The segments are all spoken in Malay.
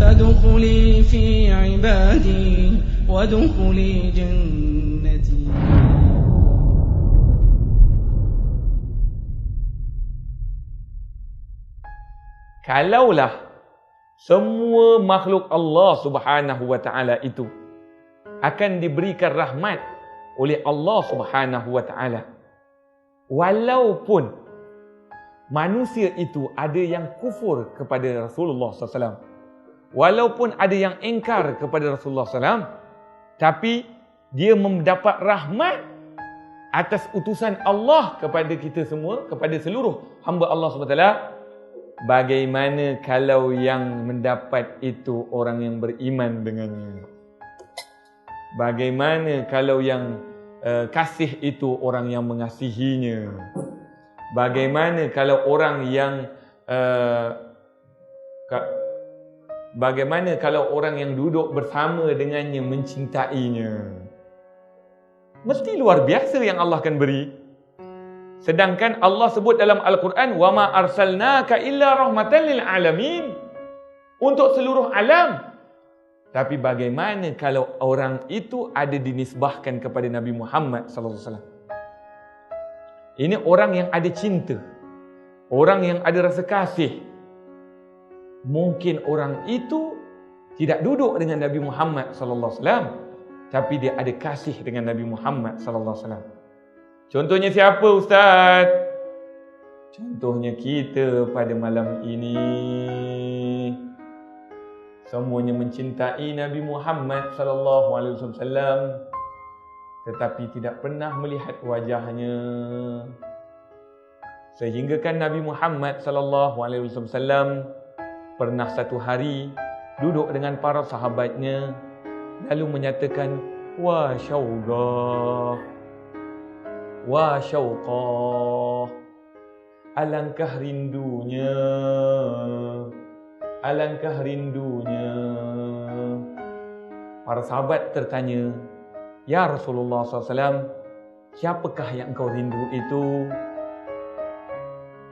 فادخلي في عبادي وادخلي جنتي. Kalaulah semua makhluk Allah Subhanahu wa taala itu akan diberikan rahmat oleh Allah Subhanahu wa taala, walaupun manusia itu ada yang kufur kepada Rasulullah SAW, walaupun ada yang engkar kepada Rasulullah SAW, tapi dia mendapat rahmat atas utusan Allah kepada kita semua, kepada seluruh hamba Allah SWT. Bagaimana kalau yang mendapat itu orang yang beriman dengannya? Bagaimana kalau yang kasih itu orang yang mengasihinya? Bagaimana kalau orang yang bagaimana kalau orang yang duduk bersama dengannya mencintainya? Mesti luar biasa yang Allah akan beri. Sedangkan Allah sebut dalam Al-Quran, wa ma arsalnaka illa rahmatan lil alamin, untuk seluruh alam. Tapi bagaimana kalau orang itu ada dinisbahkan kepada Nabi Muhammad sallallahu alaihi wasallam? Ini orang yang ada cinta, orang yang ada rasa kasih. Mungkin orang itu tidak duduk dengan Nabi Muhammad sallallahu alaihi wasallam, tapi dia ada kasih dengan Nabi Muhammad sallallahu alaihi wasallam. Contohnya siapa, Ustaz? Contohnya kita pada malam ini. Semuanya mencintai Nabi Muhammad sallallahu alaihi wasallam, tetapi tidak pernah melihat wajahnya. Sehingga kan Nabi Muhammad sallallahu alaihi wasallam pernah satu hari duduk dengan para sahabatnya, lalu menyatakan, wa syauqah, wa syauqah, alangkah rindunya, alangkah rindunya. Para sahabat tertanya, ya Rasulullah SAW, siapakah yang engkau rindu itu?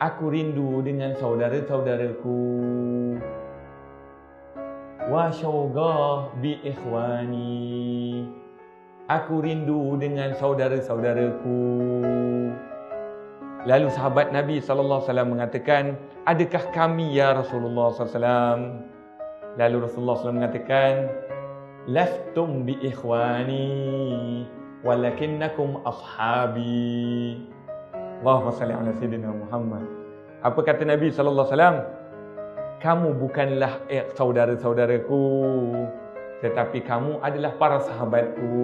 Aku rindu dengan saudara-saudaraku. Wa syauqah bi ikhwani, aku rindu dengan saudara-saudaraku. Lalu sahabat Nabi SAW mengatakan, adakah kami ya Rasulullah SAW? Lalu Rasulullah SAW mengatakan, lastum bi ikhwani walakinnakum ashabi. Allahumma salli ala sayyidina Muhammad. Apa kata Nabi SAW? Kamu bukanlah saudara-saudaraku, tetapi kamu adalah para sahabatku.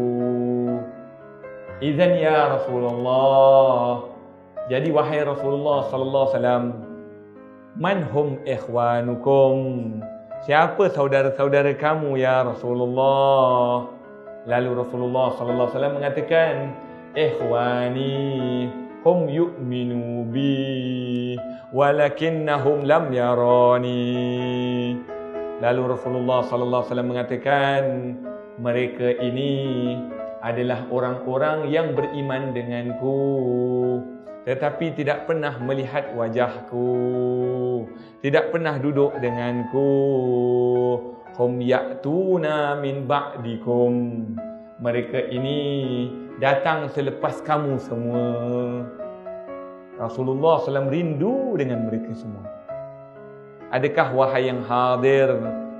Izan ya Rasulullah, jadi wahai Rasulullah sallallahu alaihi wasallam, man hum ikhwanukum, siapa saudara-saudara kamu ya Rasulullah? Lalu Rasulullah sallallahu alaihi wasallam mengatakan, ikhwani hum yu'minu bi walakinnahum lam yarani. Lalu Rasulullah sallallahu alaihi wasallam mengatakan, mereka ini adalah orang-orang yang beriman denganku, tetapi tidak pernah melihat wajahku, tidak pernah duduk denganku. Hum ya'tuna min ba'dikum, mereka ini datang selepas kamu semua. Rasulullah SAW rindu dengan mereka semua. Adakah wahai yang hadir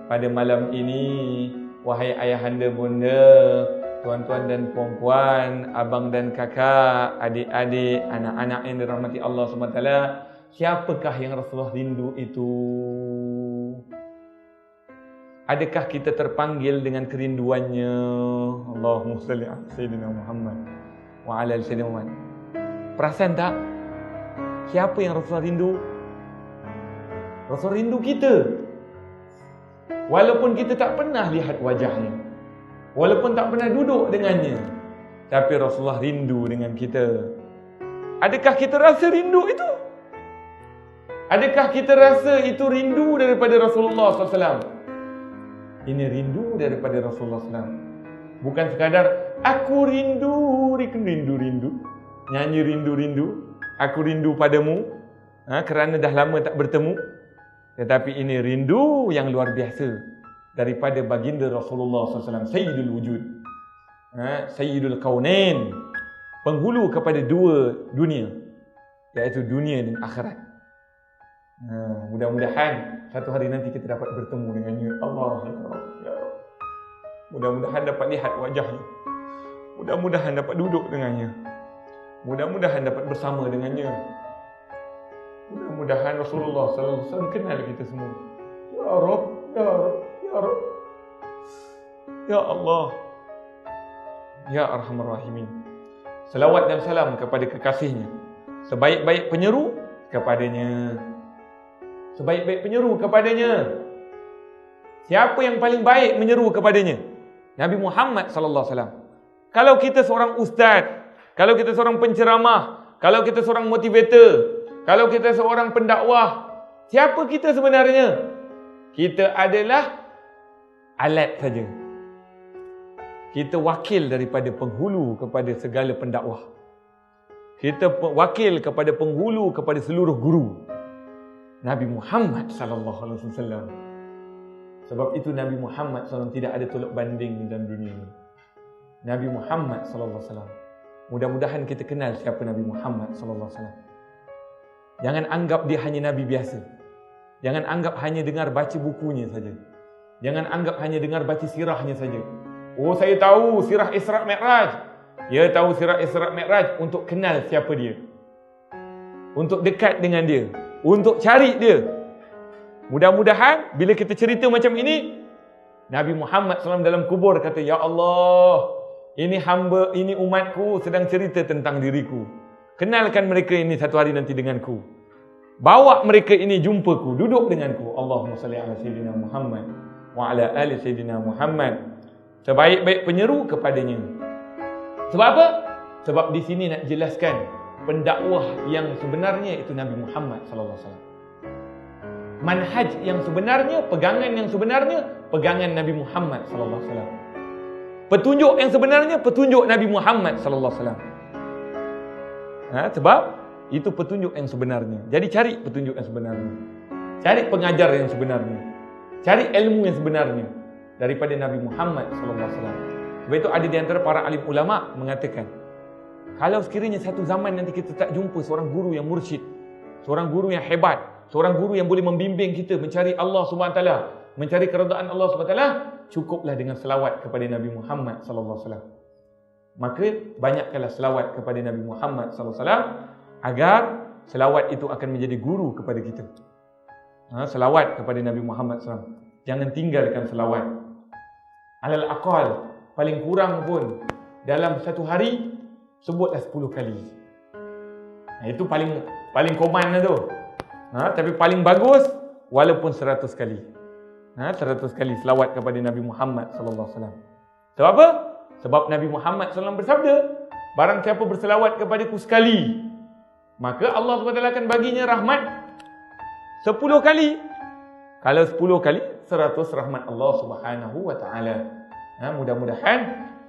pada malam ini, wahai ayahanda bunda, tuan-tuan dan puan-puan, abang dan kakak, adik-adik, anak-anak yang dirahmati Allah SWT, siapakah yang Rasulullah rindu itu? Adakah kita terpanggil dengan kerinduannya? Allahumma salli ala sayyidina Muhammad wa ala ali sayyidina Muhammad. Perasan tak? Siapa yang Rasulullah rindu? Rasul rindu kita. Walaupun kita tak pernah lihat wajahnya, walaupun tak pernah duduk dengannya, tapi Rasulullah rindu dengan kita. Adakah kita rasa rindu itu? Adakah kita rasa itu rindu daripada Rasulullah SAW? Ini rindu daripada Rasulullah SAW. Bukan sekadar aku rindu, nyanyi rindu, aku rindu padamu, kerana dah lama tak bertemu. Tetapi ini rindu yang luar biasa. daripada baginda Rasulullah SAW, Sayyidul Wujud, Sayyidul Kaunain, penghulu kepada dua dunia, iaitu dunia dan akhirat. Mudah-mudahan satu hari nanti kita dapat bertemu dengannya. Allah, ya Rabb, ya Rabb. Mudah-mudahan dapat lihat wajahnya. Mudah-mudahan dapat duduk dengannya. Mudah-mudahan dapat bersama dengannya. Mudah-mudahan Rasulullah SAW kenal kita semua. Ya Rabb, ya Rabb, ya Rabb. Ya Allah, ya Arhamar Rahimin. Selawat dan salam kepada kekasihnya, sebaik-baik penyeru kepadanya. Sebaik-baik penyeru kepadanya. Siapa yang paling baik menyeru kepadanya? Nabi Muhammad sallallahu alaihi wasallam. Kalau kita seorang ustaz, kalau kita seorang penceramah, kalau kita seorang motivator, kalau kita seorang pendakwah, siapa kita sebenarnya? Kita adalah alat saja. Kita wakil daripada penghulu kepada segala pendakwah. Kita wakil kepada penghulu kepada seluruh guru. Nabi Muhammad sallallahu alaihi wasallam. Sebab itu Nabi Muhammad SAW tidak ada tolak banding di dalam dunia ini. Nabi Muhammad sallallahu alaihi wasallam. Mudah-mudahan kita kenal siapa Nabi Muhammad sallallahu alaihi wasallam. Jangan anggap dia hanya nabi biasa. Jangan anggap hanya dengar baca bukunya saja. Jangan anggap hanya dengar baca sirahnya saja. Oh, saya tahu sirah Isra' Mi'raj. Ya, tahu sirah Isra' Mi'raj untuk kenal siapa dia. Untuk dekat dengan dia. Untuk cari dia. Mudah-mudahan bila kita cerita macam ini, Nabi Muhammad SAW dalam kubur kata, Ya Allah, ini hamba, ini umatku sedang cerita tentang diriku. Kenalkan mereka ini satu hari nanti denganku. Bawa mereka ini jumpaku, duduk denganku. Allahumma salli ala Sayyidina Muhammad wa ala ali Sayyidina Muhammad. Sebaik-baik penyeru kepadanya. Sebab apa? Sebab di sini nak jelaskan pendakwah yang sebenarnya itu Nabi Muhammad sallallahu alaihi wasallam. Manhaj yang sebenarnya, pegangan yang sebenarnya, pegangan Nabi Muhammad sallallahu alaihi wasallam. Petunjuk yang sebenarnya, petunjuk Nabi Muhammad sallallahu alaihi wasallam. Sebab itu petunjuk yang sebenarnya. Jadi cari petunjuk yang sebenarnya. Cari pengajar yang sebenarnya. Cari ilmu yang sebenarnya daripada Nabi Muhammad sallallahu alaihi wasallam. Sebab itu ada di antara para alim ulama mengatakan, kalau sekiranya satu zaman nanti kita tak jumpa seorang guru yang mursyid, seorang guru yang hebat, seorang guru yang boleh membimbing kita mencari Allah Subhanahu Wa Taala, mencari keredaan Allah Subhanahu Wa Taala, cukuplah dengan selawat kepada Nabi Muhammad sallallahu alaihi wasallam. Maka banyakkanlah selawat kepada Nabi Muhammad sallallahu alaihi wasallam agar selawat itu akan menjadi guru kepada kita. Selawat kepada Nabi Muhammad sallallahu alaihi wasallam. Jangan tinggalkan selawat. Alal aqal, paling kurang pun dalam satu hari sebutlah 10 kali. Itu paling command lah tu. Tapi paling bagus walaupun 100 kali. 100 kali selawat kepada Nabi Muhammad sallallahu alaihi wasallam. Sebab apa? Sebab Nabi Muhammad sallallahu alaihi wasallam bersabda, barang siapa berselawat kepadaku sekali, maka Allah SWT akan baginya rahmat 10 kali. Kalau 10 kali 100 rahmat Allah Subhanahu wa taala. Mudah-mudahan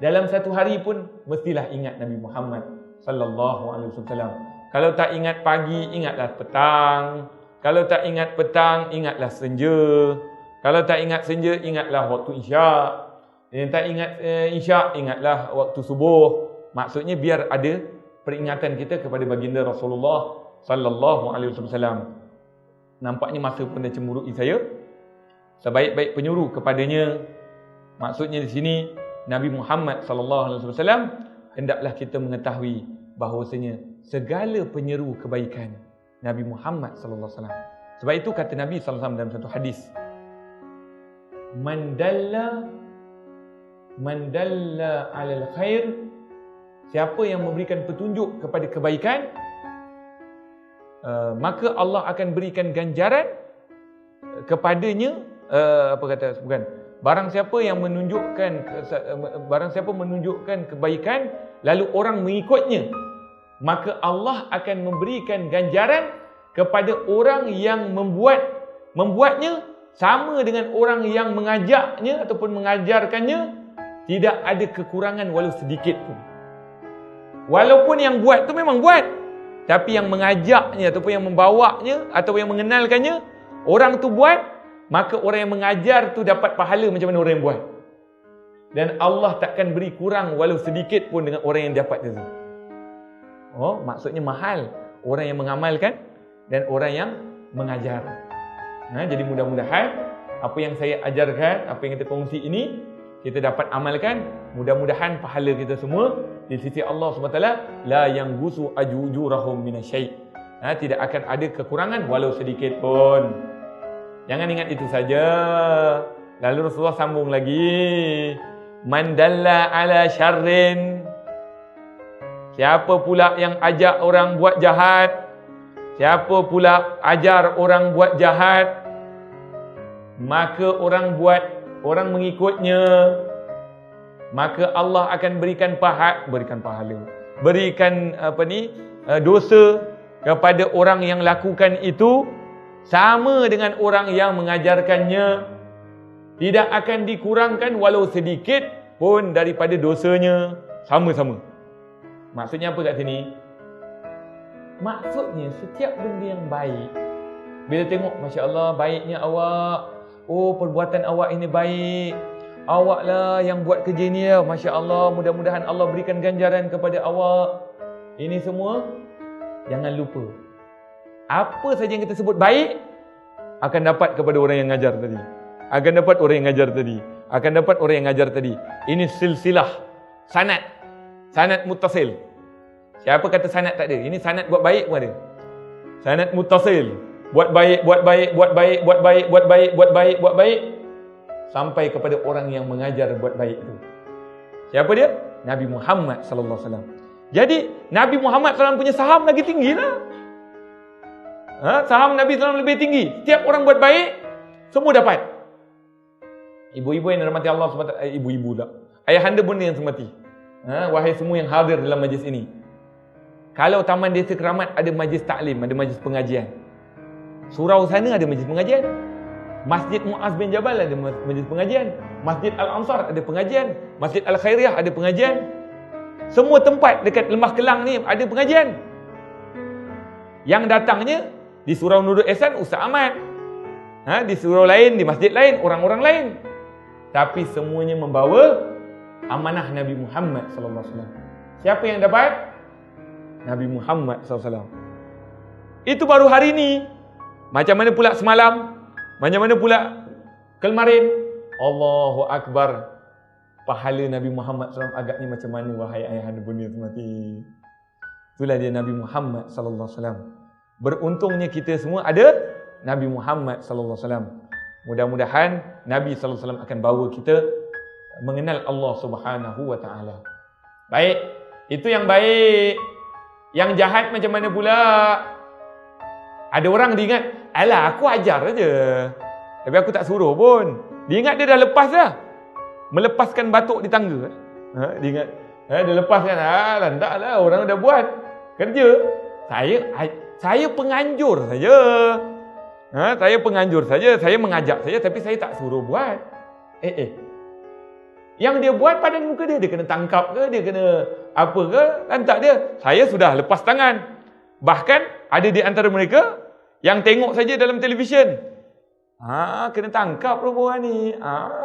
dalam satu hari pun mestilah ingat Nabi Muhammad sallallahu alaihi wasallam. Kalau tak ingat pagi, ingatlah petang. Kalau tak ingat petang, ingatlah senja. Kalau tak ingat senja, ingatlah waktu isyak. Yang tak ingat isyak, ingatlah waktu subuh. Maksudnya biar ada peringatan kita kepada baginda Rasulullah sallallahu alaihi wasallam. Nampaknya masa pun dah cemburui saya. Sebaik-baik penyuruh kepadanya. Maksudnya di sini Nabi Muhammad sallallahu alaihi wasallam, hendaklah kita mengetahui bahawasanya segala penyeru kebaikan Nabi Muhammad sallallahu alaihi wasallam. Sebab itu kata Nabi sallallahu alaihi wasallam dalam satu hadis, Man dalla 'alal khair, siapa yang memberikan petunjuk kepada kebaikan, maka Allah akan berikan ganjaran kepadanya. Barang siapa menunjukkan kebaikan lalu orang mengikutnya, maka Allah akan memberikan ganjaran kepada orang yang membuatnya, sama dengan orang yang mengajaknya ataupun mengajarkannya. Tidak ada kekurangan walau sedikit pun. Walaupun yang buat tu memang buat, tapi yang mengajaknya ataupun yang membawanya atau yang mengenalkannya, orang tu buat, maka orang yang mengajar tu dapat pahala macam mana orang yang buat. Dan Allah takkan beri kurang walau sedikit pun dengan orang yang dapat itu. Oh, maksudnya mahal orang yang mengamalkan dan orang yang mengajar. Jadi mudah-mudahan apa yang saya ajarkan, apa yang kita kongsi ini, kita dapat amalkan. Mudah-mudahan pahala kita semua di sisi Allah SWT la yanggusu ajujurahum minasyai'. Tidak akan ada kekurangan walau sedikit pun. Jangan ingat itu saja. Lalu Rasulullah sambung lagi, man dalla ala syarrin, siapa pula yang ajak orang buat jahat, siapa pula ajar orang buat jahat, maka orang mengikutnya, maka Allah akan berikan pahala, berikan dosa kepada orang yang lakukan itu sama dengan orang yang mengajarkannya. Tidak akan dikurangkan walau sedikit pun daripada dosanya, sama-sama. Maksudnya apa kat sini? Maksudnya setiap benda yang baik, bila tengok Masya Allah baiknya awak, oh perbuatan awak ini baik, awaklah yang buat kerja ni ya, Masya Allah, mudah-mudahan Allah berikan ganjaran kepada awak. Ini semua jangan lupa, apa saja yang kita sebut baik akan dapat kepada orang yang ngajar tadi, akan dapat orang yang ngajar tadi, akan dapat orang yang ngajar tadi. Ini silsilah sanad muttasil. Siapa kata sanad tak ada? Ini sanad buat baik pun ada. Sanad muttasil, buat baik, buat baik, buat baik, buat baik, buat baik, buat baik, buat baik, sampai kepada orang yang mengajar buat baik itu. Siapa dia? Nabi Muhammad sallallahu alaihi wasallam. Jadi Nabi Muhammad SAW punya saham lagi tinggi lah. Saham Nabi SAW lebih tinggi. Setiap orang buat baik, semua dapat. Ibu-ibu yang dirahmati Allah SWT, ibu-ibu tak, ayahanda bunda yang semati, wahai semua yang hadir dalam majlis ini, kalau Taman Desa Keramat ada majlis taklim, ada majlis pengajian, surau sana ada majlis pengajian, Masjid Muaz bin Jabal ada majlis pengajian, Masjid Al-Ansar ada pengajian, Masjid Al-Khairiyah ada pengajian, semua tempat dekat Lembah Kelang ni ada pengajian. Yang datangnya di surau Nurul Ihsan Ustaz Ahmad, di surau lain, di masjid lain, orang-orang lain, tapi semuanya membawa amanah Nabi Muhammad sallallahu alaihi wasallam. Siapa yang dapat? Nabi Muhammad sallallahu alaihi wasallam. Itu baru hari ini. Macam mana pula semalam? Macam mana pula kemarin? Allahu Akbar. Pahala Nabi Muhammad SAW agaknya macam mana, wahai ayahanda bunda semati. Itulah dia Nabi Muhammad sallallahu alaihi wasallam. Beruntungnya kita semua ada Nabi Muhammad sallallahu alaihi wasallam. Mudah-mudahan Nabi sallallahu alaihi wasallam akan bawa kita mengenal Allah Subhanahu wa taala. Baik, itu yang baik. Yang jahat macam mana pula? Ada orang dia ingat, alah aku ajar aja, tapi aku tak suruh pun. Dia ingat dia dah lepas dah, melepaskan batuk di tangga. Dia ingat dia lepaskan. Taklah, orang dah buat kerja. Saya penganjur saja. Saya penganjur saja, saya mengajak saja, tapi saya tak suruh buat. Yang dia buat padan muka dia kena tangkap ke, dia kena apa ke, lantak dia. Saya sudah lepas tangan. Bahkan ada di antara mereka yang tengok saja dalam televisyen. Kena tangkap orang ni.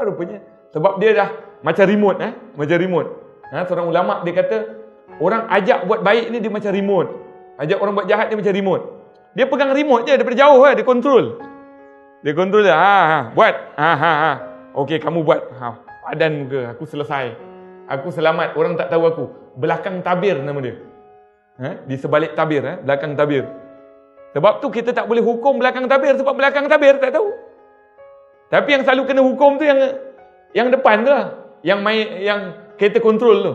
Rupanya sebab dia dah macam remote, macam remote. Seorang ulama dia kata, orang ajak buat baik ni dia macam remote, ajak orang buat jahat dia macam remote. Dia pegang remote je daripada jauh, dia kontrol. Dia kontrol je. Buat. Okey, kamu buat. Padan muka, aku selesai. Aku selamat, orang tak tahu aku. Belakang tabir nama dia. Di sebalik tabir, belakang tabir. Sebab tu kita tak boleh hukum belakang tabir, sebab belakang tabir tak tahu. Tapi yang selalu kena hukum tu yang depan tu lah. Yang kereta kontrol tu.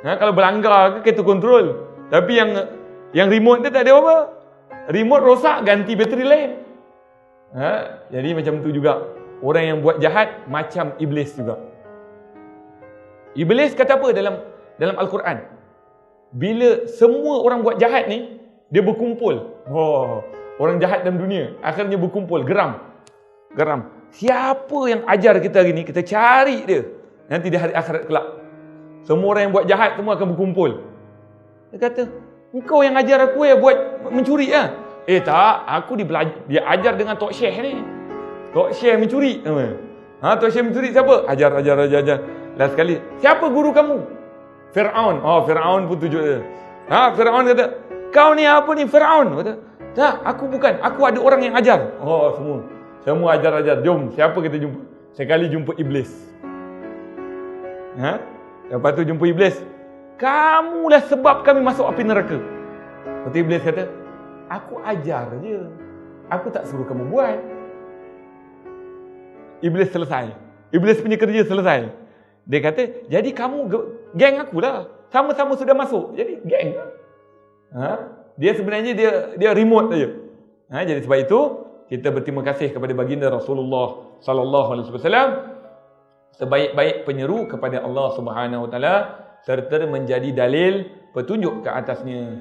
Kalau berlanggar ke kereta kontrol. Tapi yang remote tu tak ada apa. Remote rosak, ganti bateri lain. Jadi macam tu juga. Orang yang buat jahat macam iblis juga. Iblis kata apa dalam Al-Quran? Bila semua orang buat jahat ni, dia berkumpul. Orang jahat dalam dunia akhirnya berkumpul, geram. Siapa yang ajar kita hari ni, kita cari dia. Nanti di hari akhirat kelak, semua orang yang buat jahat semua akan berkumpul. Dia kata, engkau yang ajar aku buat mencuri . Tak, aku dia ajar dengan Tok Syekh ni. Tok Syekh mencuri. Tok Syekh mencuri siapa? Ajar. Last sekali, siapa guru kamu? Fir'aun. Fir'aun pun tunjuk dia. Fir'aun kata, kau ni apa ni Fir'aun? Kata, tak, aku bukan. Aku ada orang yang ajar. Semua ajar. Jom, siapa kita jumpa? Sekali jumpa iblis. Lepas tu jumpa iblis. Kamulah sebab kami masuk api neraka. Lepas tu iblis kata, aku ajar je. Aku tak suruh kamu buat. Iblis selesai. Iblis punya kerja selesai. Dia kata, jadi kamu geng akulah. Sama-sama sudah masuk. Jadi geng. Dia sebenarnya dia remote saja. Jadi sebab itu kita berterima kasih kepada baginda Rasulullah sallallahu alaihi wasallam, sebaik-baik penyeru kepada Allah Subhanahu wa taala serta menjadi dalil petunjuk ke atasnya.